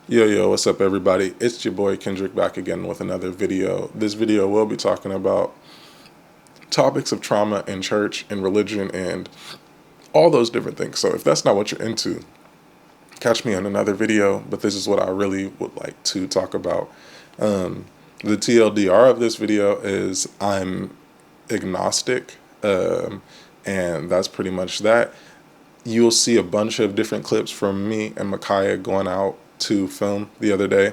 Yo, what's up, everybody? It's your boy Kendrick back again with another video. This video will be talking about topics of trauma in church and religion and all those different things. So if that's not what you're into, catch me on another video. But this is what I really would like to talk about. The TLDR of this video is I'm agnostic, and that's pretty much that. You'll see a bunch of different clips from me and Micaiah going out to film the other day,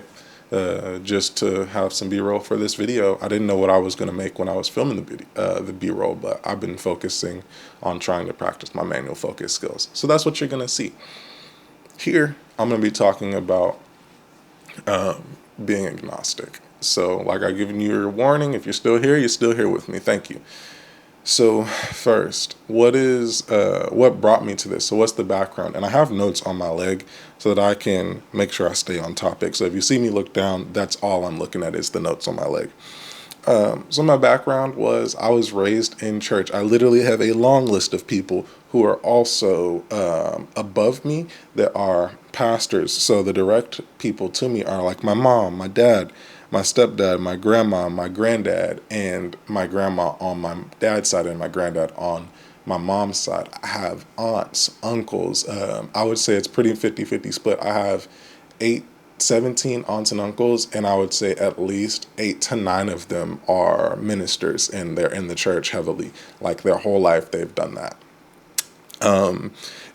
just to have some B-roll for this video. I didn't know what I was going to make when I was filming the B-roll, but I've been focusing on trying to practice my manual focus skills. So that's what you're going to see. Here, I'm going to be talking about being agnostic. So, like I've given you your warning, if you're still here, you're still here with me. Thank you. So first, what brought me to this? So what's the background? And I have notes on my leg so that I can make sure I stay on topic. So if you see me look down, that's all I'm looking at is the notes on my leg. So my background was I was raised in church. I literally have a long list of people who are also above me that are pastors. So the direct people to me are like my mom, my dad, my stepdad, my grandma, my granddad, and my grandma on my dad's side and my granddad on my mom's side. I have aunts, uncles. I would say it's pretty 50-50 split. I have 17 aunts and uncles, and I would say at least 8 to 9 of them are ministers and they're in the church heavily. Like their whole life, they've done that. And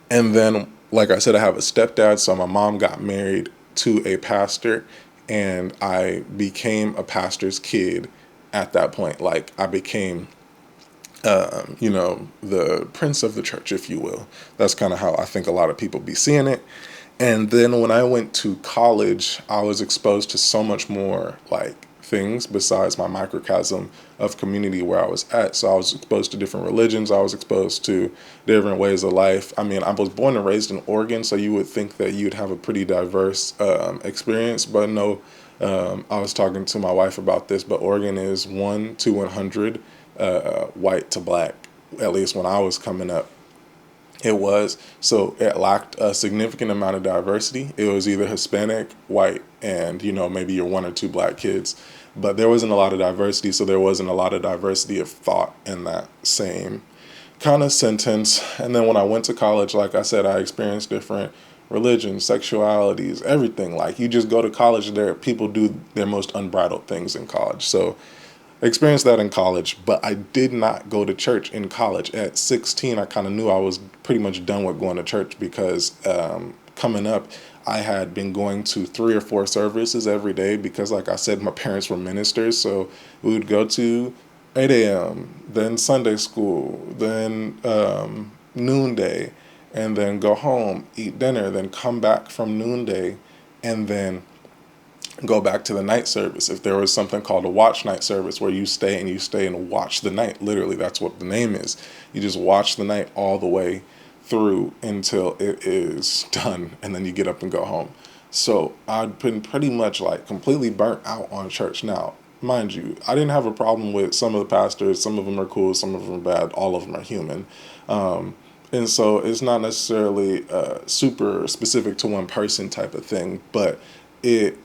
then, like I said, I have a stepdad, so my mom got married to a pastor, and I became a pastor's kid at that point. Like I became, the prince of the church, if you will. That's kind of how I think a lot of people be seeing it. And then when I went to college, I was exposed to so much more like things besides my microcosm of community where I was at. So I was exposed to different religions. I was exposed to different ways of life. I mean, I was born and raised in Oregon, so you would think that you'd have a pretty diverse experience, but no. I was talking to my wife about this, but Oregon is 1 to 100 white to black, at least when I was coming up. It was. So it lacked a significant amount of diversity. It was either Hispanic, white, and, maybe your one or two black kids. But there wasn't a lot of diversity, so there wasn't a lot of diversity of thought in that same kind of sentence. And then when I went to college, like I said, I experienced different religions, sexualities, everything. Like you just go to college, there people do their most unbridled things in college. So I experienced that in college, but I did not go to church in college. At 16, I kind of knew I was pretty much done with going to church because coming up, I had been going to 3 or 4 services every day because, like I said, my parents were ministers. So we would go to 8 a.m., then Sunday school, then noonday, and then go home, eat dinner, then come back from noonday, and then go back to the night service. If there was something called a watch night service where you stay and watch the night, literally that's what the name is. You just watch the night all the way through until it is done, and then you get up and go home. So I'd been pretty much like completely burnt out on church. Now, mind you, I didn't have a problem with some of the pastors. Some of them are cool, some of them are bad, all of them are human. And so it's not necessarily super specific to one person type of thing, but it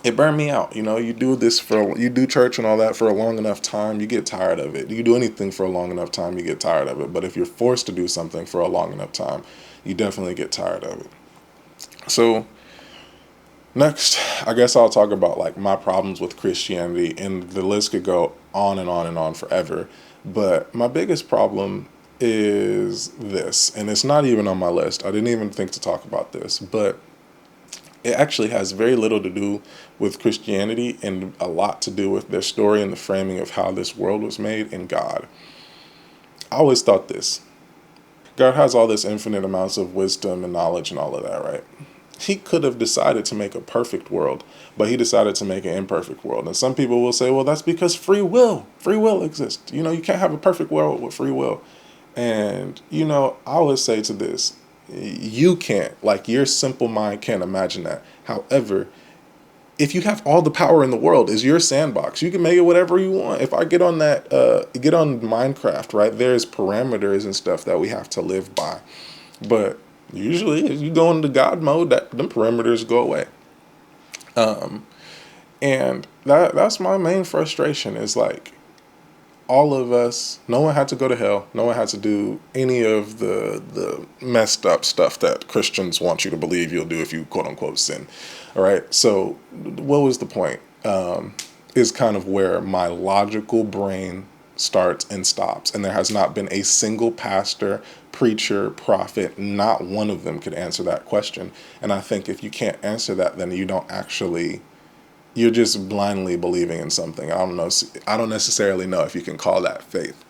it burned me out. You do church and all that for a long enough time, you get tired of it. You do anything for a long enough time, you get tired of it. But if you're forced to do something for a long enough time, you definitely get tired of it. So next, I guess I'll talk about like my problems with Christianity, and the list could go on and on and on forever. But my biggest problem is this, and it's not even on my list. I didn't even think to talk about this, but it actually has very little to do with Christianity and a lot to do with their story and the framing of how this world was made in God. I always thought this: God has all this infinite amounts of wisdom and knowledge and all of that, right? He could have decided to make a perfect world, but he decided to make an imperfect world. And some people will say, well, that's because free will exists. You can't have a perfect world with free will. And, I always say to this, you can't, like your simple mind can't imagine that. However, if you have all the power in the world, is your sandbox. You can make it whatever you want. If I get on get on Minecraft, right? There's parameters and stuff that we have to live by. But Usually, if you go into God mode, that them perimeters go away. And that's my main frustration is like all of us, no one had to go to hell. No one had to do any of the messed up stuff that Christians want you to believe you'll do if you quote unquote sin. All right. So what was the point? Is kind of where my logical brain starts and stops. And there has not been a single pastor, preacher, prophet, not one of them could answer that question. And I think if you can't answer that, then you don't actually, you're just blindly believing in something. I don't know. I don't necessarily know if you can call that faith.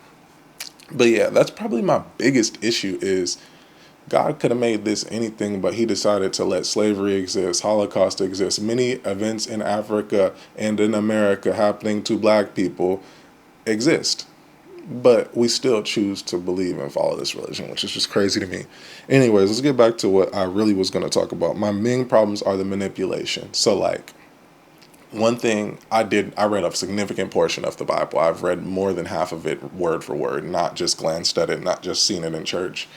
But yeah, that's probably my biggest issue is God could have made this anything, but he decided to let slavery exist, Holocaust exist, many events in Africa and in America happening to black people exist. But we still choose to believe and follow this religion, which is just crazy to me. Anyways, let's get back to what I really was going to talk about. My main problems are the manipulation. So, like, one thing I read a significant portion of the Bible. I've read more than half of it word for word, not just glanced at it, not just seen it in church.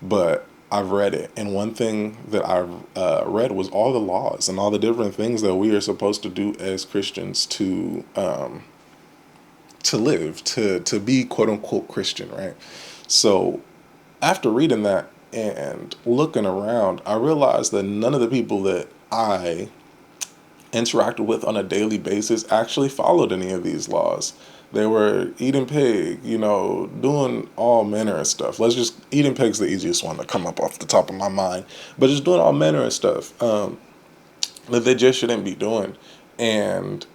But I've read it. And one thing that I read was all the laws and all the different things that we are supposed to do as Christians to live, to be quote unquote Christian, right? So after reading that and looking around, I realized that none of the people that I interacted with on a daily basis actually followed any of these laws. They were eating pig, doing all manner of stuff. Eating pig's the easiest one to come up off the top of my mind, but just doing all manner of stuff that they just shouldn't be doing. And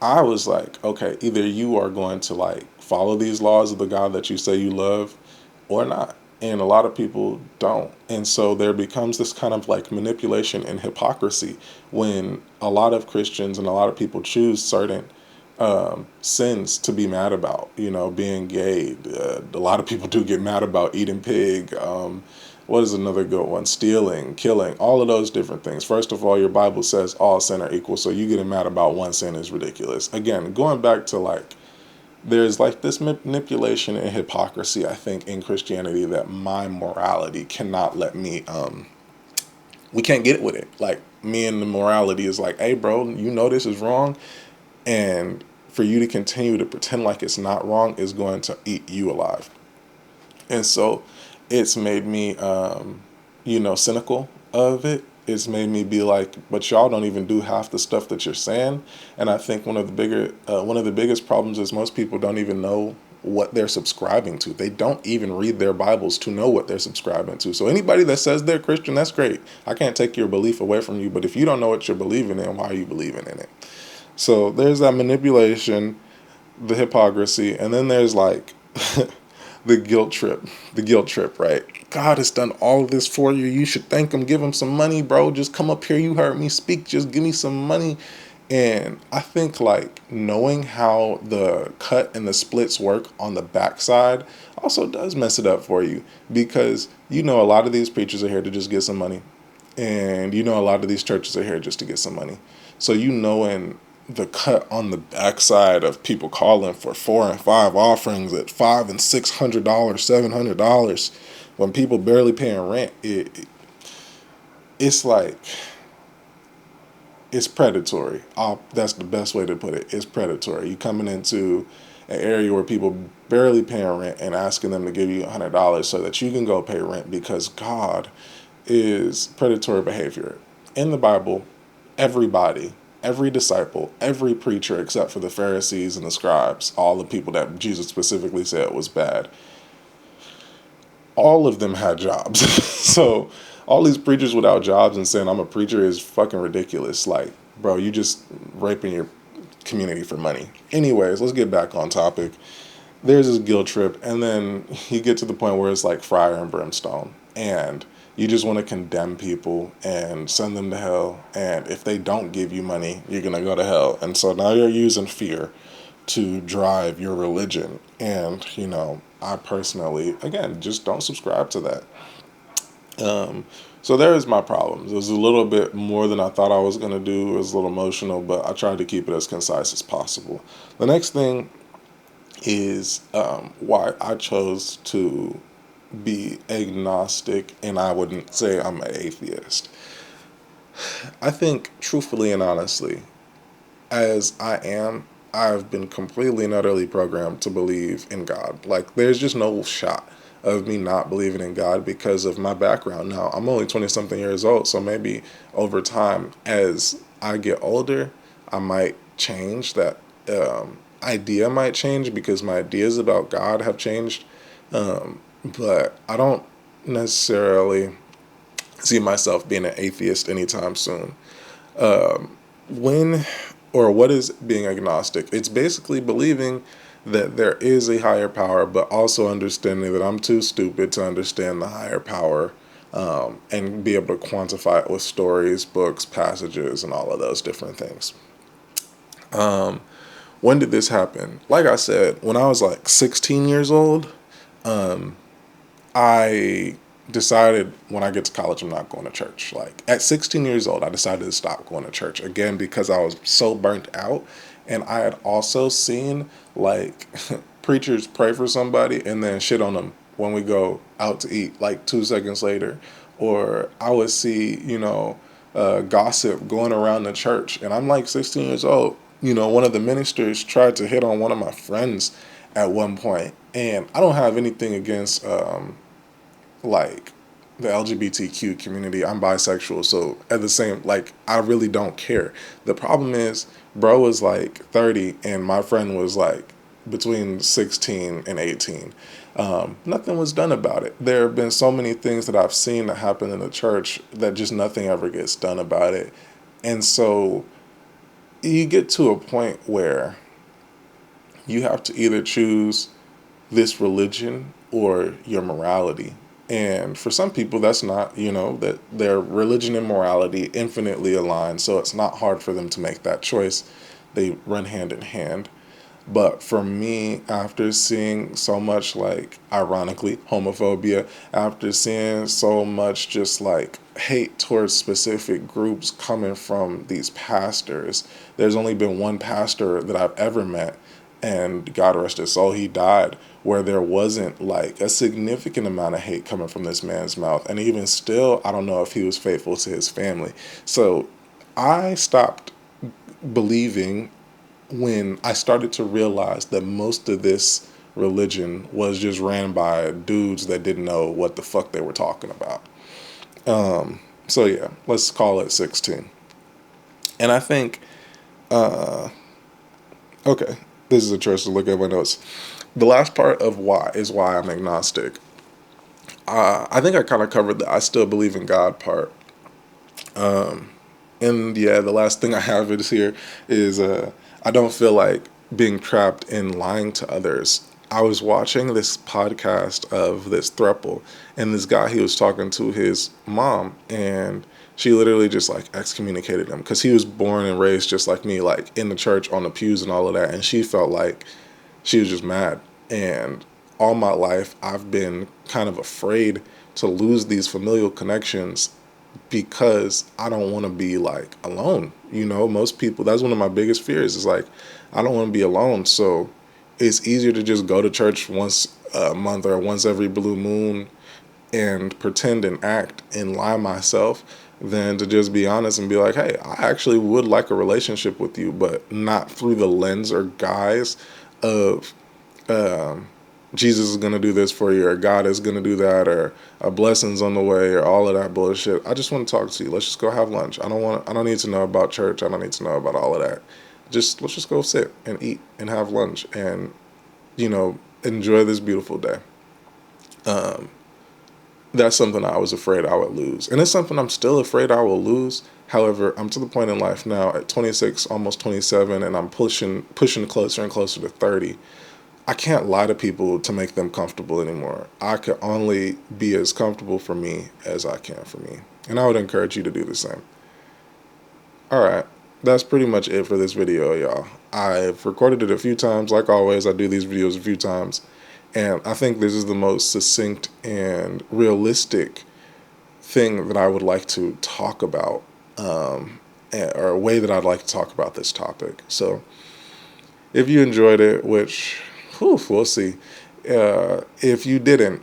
I was like, okay, either you are going to like follow these laws of the God that you say you love or not. And a lot of people don't. And so there becomes this kind of like manipulation and hypocrisy when a lot of Christians and a lot of people choose certain sins to be mad about, being gay. A lot of people do get mad about eating pig. What is another good one? Stealing, killing, all of those different things. First of all, your Bible says all sin are equal. So you getting mad about one sin is ridiculous. Again, going back to like, there's like this manipulation and hypocrisy, I think, in Christianity that my morality cannot let me, we can't get with it. Like, me and the morality is like, hey, bro, this is wrong. And for you to continue to pretend like it's not wrong is going to eat you alive. And so it's made me, cynical of it. It's made me be like, but y'all don't even do half the stuff that you're saying. And I think one of the biggest problems is most people don't even know what they're subscribing to. They don't even read their Bibles to know what they're subscribing to. So anybody that says they're Christian, that's great. I can't take your belief away from you. But if you don't know what you're believing in, why are you believing in it? So there's that manipulation, the hypocrisy, and then there's like the guilt trip, right? God has done all of this for you. You should thank him, give him some money, bro. Just come up here. You heard me speak. Just give me some money. And I think like knowing how the cut and the splits work on the backside also does mess it up for you because a lot of these preachers are here to just get some money. And a lot of these churches are here just to get some money. So and the cut on the backside of people calling for 4 and 5 offerings at $500 and $600, $700, when people barely paying rent, it's like it's predatory. That's the best way to put it. It's predatory. You coming into an area where people barely paying rent and asking them to give you $100 so that you can go pay rent because God is predatory behavior. In the Bible, every disciple, every preacher except for the Pharisees and the scribes, all the people that Jesus specifically said was bad, all of them had jobs. So all these preachers without jobs and saying I'm a preacher is fucking ridiculous. Like, bro, you just raping your community for money. Anyways, let's get back on topic. There's this guilt trip, and then you get to the point where it's like fire and brimstone, and you just want to condemn people and send them to hell. And if they don't give you money, you're going to go to hell. And so now you're using fear to drive your religion. And, I personally, again, just don't subscribe to that. So there is my problems. It was a little bit more than I thought I was going to do. It was a little emotional, but I tried to keep it as concise as possible. The next thing is why I chose to be agnostic and I wouldn't say I'm an atheist. I think, truthfully and honestly, as I am, I've been completely and utterly programmed to believe in God. Like, there's just no shot of me not believing in God because of my background. Now, I'm only 20 something years old, so maybe over time, as I get older, I might change that. Idea might change because my ideas about God have changed. But I don't necessarily see myself being an atheist anytime soon. When or what is being agnostic? It's basically believing that there is a higher power, but also understanding that I'm too stupid to understand the higher power, and be able to quantify it with stories, books, passages, and all of those different things. When did this happen? Like I said, when I was like 16 years old, I decided when I get to college, I'm not going to church. Like at 16 years old, I decided to stop going to church again because I was so burnt out. And I had also seen like preachers pray for somebody and then shit on them when we go out to eat, like 2 seconds later. Or I would see, gossip going around the church. And I'm like 16 years old. One of the ministers tried to hit on one of my friends at one point. And I don't have anything against like the LGBTQ community. I'm bisexual, so at the same, like, I really don't care. The problem is, bro was like 30 and my friend was like between 16 and 18. Nothing was done about it. There have been so many things that I've seen that happen in the church that just nothing ever gets done about it. And so you get to a point where you have to either choose this religion or your morality. And for some people, that's not, that their religion and morality infinitely align. So it's not hard for them to make that choice. They run hand in hand. But for me, after seeing so much, like, ironically, homophobia, after seeing so much just like hate towards specific groups coming from these pastors, there's only been one pastor that I've ever met, and God rest his soul, he died, where there wasn't like a significant amount of hate coming from this man's mouth. And even still, I don't know if he was faithful to his family. So I stopped believing when I started to realize that most of this religion was just ran by dudes that didn't know what the fuck they were talking about. So yeah, let's call it 16. And I think, okay, this is interesting to look at my notes. The last part of why is why I'm agnostic. I think I kind of covered the I still believe in God part. And yeah, the last thing I have is here is I don't feel like being trapped in lying to others. I was watching this podcast of this throuple, and this guy, he was talking to his mom, and she literally just like excommunicated him because he was born and raised just like me, like in the church on the pews and all of that. And she felt like she was just mad. And all my life, I've been kind of afraid to lose these familial connections because I don't want to be like alone. Most people, that's one of my biggest fears is like, I don't want to be alone. So it's easier to just go to church once a month or once every blue moon and pretend and act and lie myself than to just be honest and be like, hey, I actually would like a relationship with you, but not through the lens or guise of Jesus is going to do this for you, or God is going to do that, or a blessing's on the way, or all of that bullshit. I just want to talk to you. Let's just go have lunch. I don't need to know about church. I don't need to know about all of that. Let's just go sit and eat and have lunch and, enjoy this beautiful day. That's something I was afraid I would lose. And it's something I'm still afraid I will lose. However, I'm to the point in life now at 26, almost 27, and I'm pushing closer and closer to 30. I can't lie to people to make them comfortable anymore. I can only be as comfortable for me as I can for me. And I would encourage you to do the same. All right. That's pretty much it for this video, y'all. I've recorded it a few times. Like always, I do these videos a few times. And I think this is the most succinct and realistic thing that I would like to talk about, or a way that I'd like to talk about this topic. So if you enjoyed it, which, we'll see. If you didn't,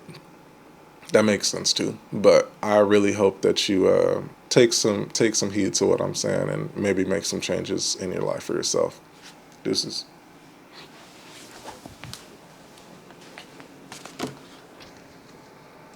That makes sense too. But I really hope that you take some heed to what I'm saying and maybe make some changes in your life for yourself. Deuces.